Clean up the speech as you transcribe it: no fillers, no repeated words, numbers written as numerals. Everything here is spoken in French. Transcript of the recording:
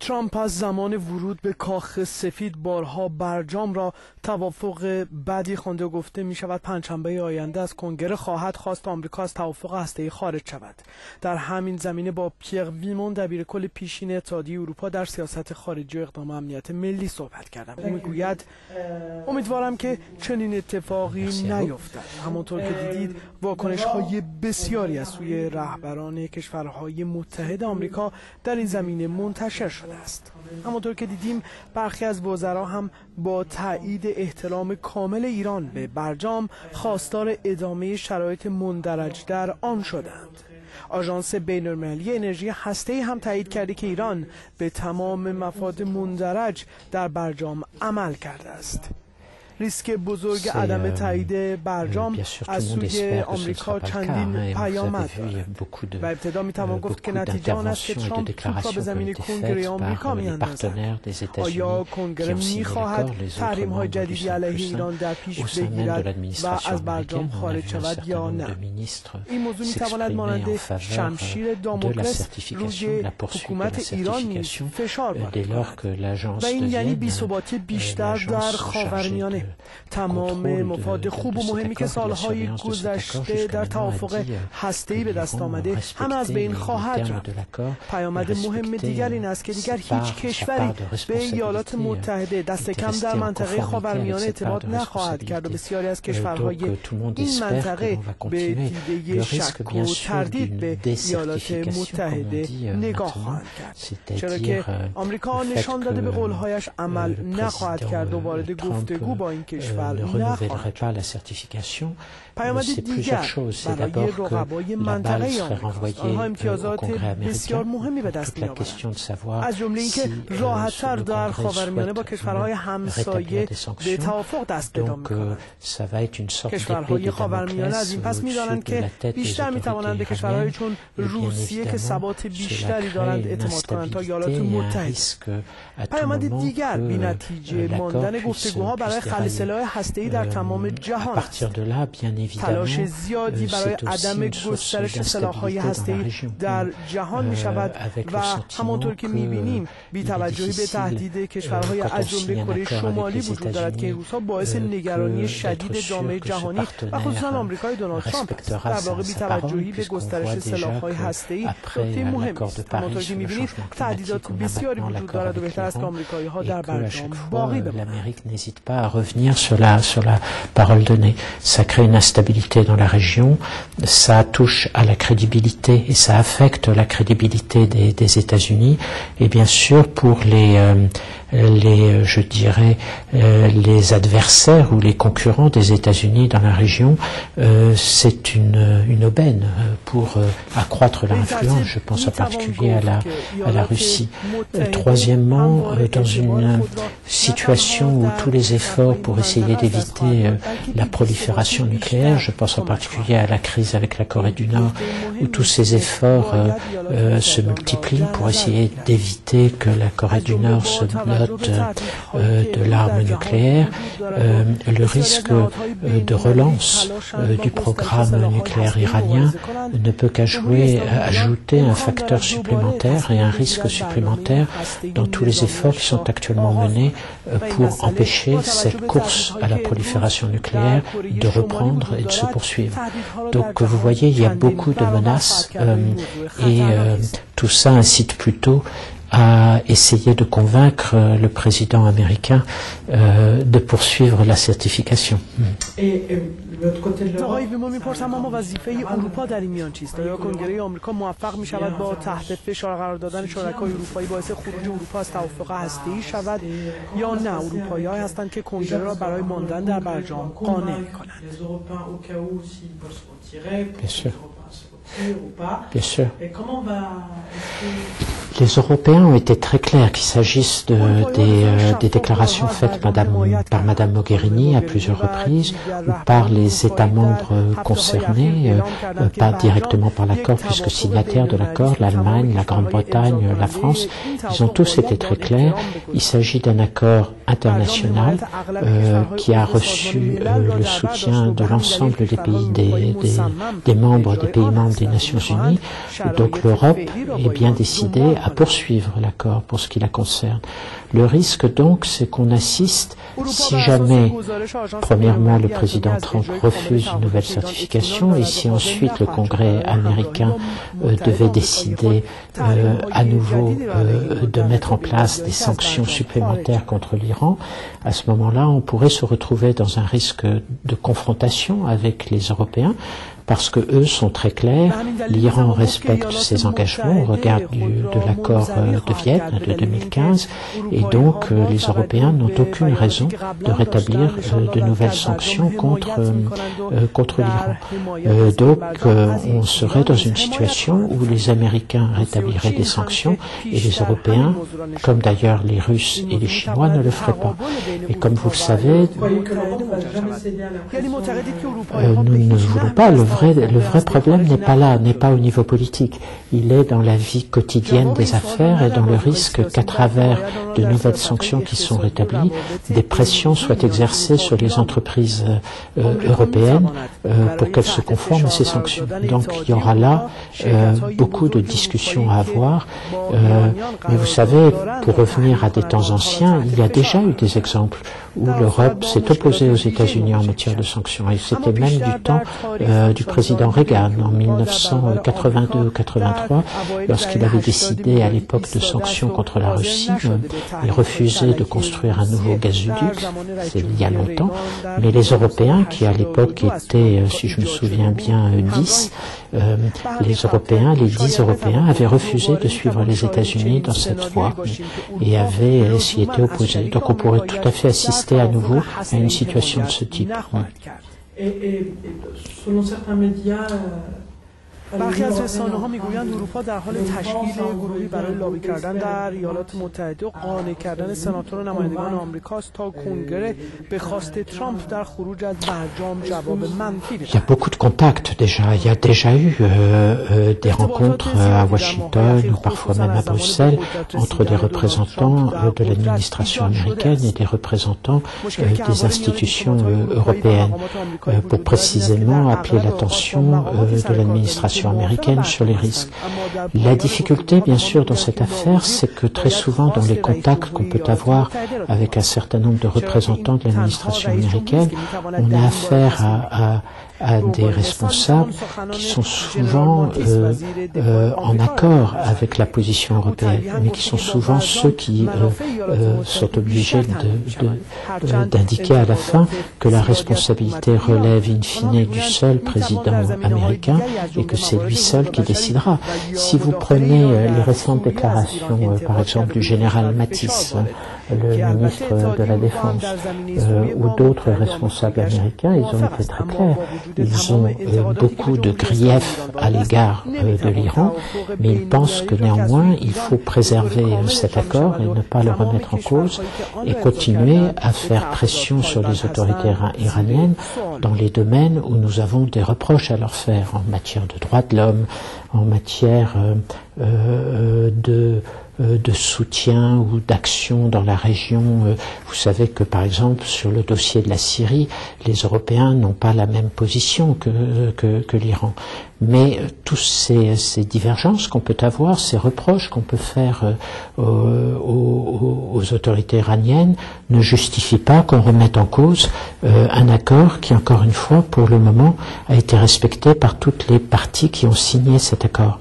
ترامپ از زمان ورود به کاخ سفید بارها برجام را توافق بدی خوانده و گفته می شود پنجشنبه آینده از کنگره خواهد خواست آمریکا از توافق هسته‌ای خارج شود. در همین زمینه با پیر ویمون دبیرکل پیشین اتحادیه اروپا در سیاست خارجی و اقدام امنیت ملی صحبت کردم. او میگوید امیدوارم که چنین اتفاقی نیفتد. همانطور که دیدید واکنش‌های بسیاری از سوی رهبران کشورهای متحد آمریکا در این زمینه منتشر شده است. همانطور که دیدیم برخی از وزرا هم با تایید احترام کامل ایران به برجام خواستار ادامه شرایط مندرج در آن شدند. آژانس بین‌المللی انرژی هسته‌ای هم تایید کرده که ایران به تمام مفاد مندرج در برجام عمل کرده است. ریسک بزرگ عدم تایید برجام از سوی آمریکا چندین پیامد دارد و ابتدا میتوان گفت که نتیجه آن است که ترامپ توپ را به زمین کنگره آمریکا میاندازد. آیا کنگره میخواهد تحریم‌های جدیدی علیه ایران در پیش بگیرد و از برجام خارج شود یا نه؟ این موضوع میتواند مانند شمشیر داموکلس روی حکومت ایران نیز فشار وارد و این یعنی بی‌ثباتی بیشتر در خاورمیانه. تمام مفاد خوب و مهمی که سالهای گذشته در توافق هسته‌ای به دست آمده همه از بین خواهد رفت. پیامد مهم دیگر این است که دیگر هیچ کشوری به ایالات متحده دست کم در منطقه خاورمیانه اعتماد نخواهد کرد و بسیاری از کشورهای این منطقه به دیده شک و تردید به ایالات متحده نگاه خواهند کرد، چرا که آمریکا نشان داده به قولهایش عمل نخواهد کرد و وارد گفتگو با این کشور نخواهد شد. پیامد دیگر برای رقبای منطقه آمریکا آنها امتیازات بسیار مهمی به دست می‌آورند، از جمله اینکه راحت‌تر در خاورمیانه با کشورهای همسایه به توافق دست پیدا می‌کنند. کشورهای خاورمیانه از این پس می‌دانند که بیشتر می‌توانند به کشورهای چون روسیه که ثبات بیشتری دارند اعتماد کنند تا ایالات متحده. پیامد دیگر بی‌نتیجه ماندن گفتگوها برای خلع سلاح هسته‌ای در تمام جهان است. تلاش زیادی برای عدم گسترش سلاح‌های هسته‌ای در جهان می شود و همانطور که می بینیم بی‌توجهی به تهدید کشورهای از جمله کره شمالی وجود دارد که این روزها باعث نگرانی شدید جامعه جهانی و خصوصا آمریکای دونالد ترامپ است. در واقع بی‌توجهی به گسترش سلاح‌های هسته‌ای نکته مهمی است. همانطور که می بینید تهدیدات بسیاری وجود دارد و بهتر است که آمریکایی‌ها در برجام باقی بمانند. Ça crée une instabilité dans la région, ça touche à la crédibilité et ça affecte la crédibilité des États-Unis et bien sûr pour je dirais les adversaires ou les concurrents des États-Unis dans la région, c'est une aubaine pour accroître leur influence. Je pense en particulier à la Russie. Troisièmement, dans une situation où tous les efforts pour essayer d'éviter la prolifération nucléaire, je pense en particulier à la crise avec la Corée du Nord, où tous ces efforts se multiplient pour essayer d'éviter que la Corée du Nord se dote de l'arme nucléaire. Le risque de relance du programme nucléaire iranien ne peut qu'ajouter un facteur supplémentaire et un risque supplémentaire dans tous les efforts qui sont actuellement menés pour empêcher cette course à la prolifération nucléaire de reprendre et de se poursuivre. Donc vous voyez, il y a beaucoup de menaces et tout ça incite plutôt à essayer de convaincre le président américain de poursuivre la certification. آقای ویمون میپرسم اما وظیفه اروپا در این میان چیست؟ آیا کنگره آمریکا موفق می شود با تحت فشار قرار دادن شرکای اروپایی باعث خروج اروپا از توافق هسته‌ای شود یا نه اروپایی‌ها هستند که کنگره را برای ماندن در برجام قانع می‌کنند؟ Bien sûr. Les Européens ont été très clairs, qu'il s'agisse des déclarations faites par Madame Mogherini à plusieurs reprises ou par les États membres concernés, pas directement par l'accord puisque signataires de l'accord, l'Allemagne, la Grande-Bretagne, la France, ils ont tous été très clairs. Il s'agit d'un accord international qui a reçu le soutien de l'ensemble des pays des pays membres des Nations Unies. Donc l'Europe est bien décidée à poursuivre l'accord pour ce qui la concerne. Le risque donc, c'est qu'on assiste, si jamais, premièrement, le président Trump refuse une nouvelle certification et si ensuite le Congrès américain devait décider à nouveau de mettre en place des sanctions supplémentaires contre l'Iran, à ce moment-là, on pourrait se retrouver dans un risque de confrontation avec les Européens, parce que eux sont très clairs, l'Iran respecte ses engagements au regard de l'accord de Vienne de 2015, et donc les Européens n'ont aucune raison de rétablir de nouvelles sanctions contre l'Iran. Donc on serait dans une situation où les Américains rétabliraient des sanctions et les Européens, comme d'ailleurs les Russes et les Chinois, ne le feraient pas. Et comme vous le savez, nous ne voulons pas. Le vrai problème n'est pas là, n'est pas au niveau politique. Il est dans la vie quotidienne des affaires et dans le risque qu'à travers de nouvelles sanctions qui sont rétablies, des pressions soient exercées sur les entreprises européennes pour qu'elles se conforment à ces sanctions. Donc il y aura là beaucoup de discussions à avoir. Mais vous savez, pour revenir à des temps anciens, il y a déjà eu des exemples où l'Europe s'est opposée aux États-Unis en matière de sanctions. Et c'était même du temps du président Reagan en 1982 ou 83, lorsqu'il avait décidé à l'époque de sanctions contre la Russie. Il refusait de construire un nouveau gazoduc, c'est il y a longtemps, mais les Européens, qui à l'époque étaient, si je me souviens bien, 10, les 10 Européens avaient refusé de suivre les États-Unis dans cette voie et s'y étaient opposés. Donc on pourrait tout à fait assister à nouveau à une situation de ce type. Et selon certains médias, برخی از رسانه‌ها میگویند اروپا در حال تشکیل گروهی برای لابی کردن در ایالات متحده و قانع کردن سناتور و نمایندگان آمریکاست تا کنگره به خواست ترامپ در خروج از برجام جواب منفی بده. Il y a beaucoup de contacts déjà. Il y a déjà eu des rencontres à Washington ou parfois même à Bruxelles entre des représentants de l'administration américaine et des représentants des institutions européennes pour précisément appeler l'attention de l'administration américaine sur les risques. La difficulté, bien sûr, dans cette affaire, c'est que très souvent, dans les contacts qu'on peut avoir avec un certain nombre de représentants de l'administration américaine, on a affaire à des responsables qui sont souvent en accord avec la position européenne, mais qui sont souvent ceux qui sont obligés d'indiquer à la fin que la responsabilité relève in fine du seul président américain et que c'est lui seul qui décidera. Si vous prenez les récentes déclarations, par exemple, du général Mattis, le ministre de la Défense, ou d'autres responsables américains, ils ont été très clairs. Ils ont beaucoup de griefs à l'égard de l'Iran, mais ils pensent que néanmoins, il faut préserver cet accord et ne pas le remettre en cause et continuer à faire pression sur les autorités iraniennes dans les domaines où nous avons des reproches à leur faire en matière de droits de l'homme, en matière de soutien ou d'action dans la région. Vous savez que, par exemple, sur le dossier de la Syrie, les Européens n'ont pas la même position que l'Iran. Mais tous ces divergences qu'on peut avoir, ces reproches qu'on peut faire aux autorités iraniennes ne justifient pas qu'on remette en cause un accord qui, encore une fois, pour le moment, a été respecté par toutes les parties qui ont signé cet accord.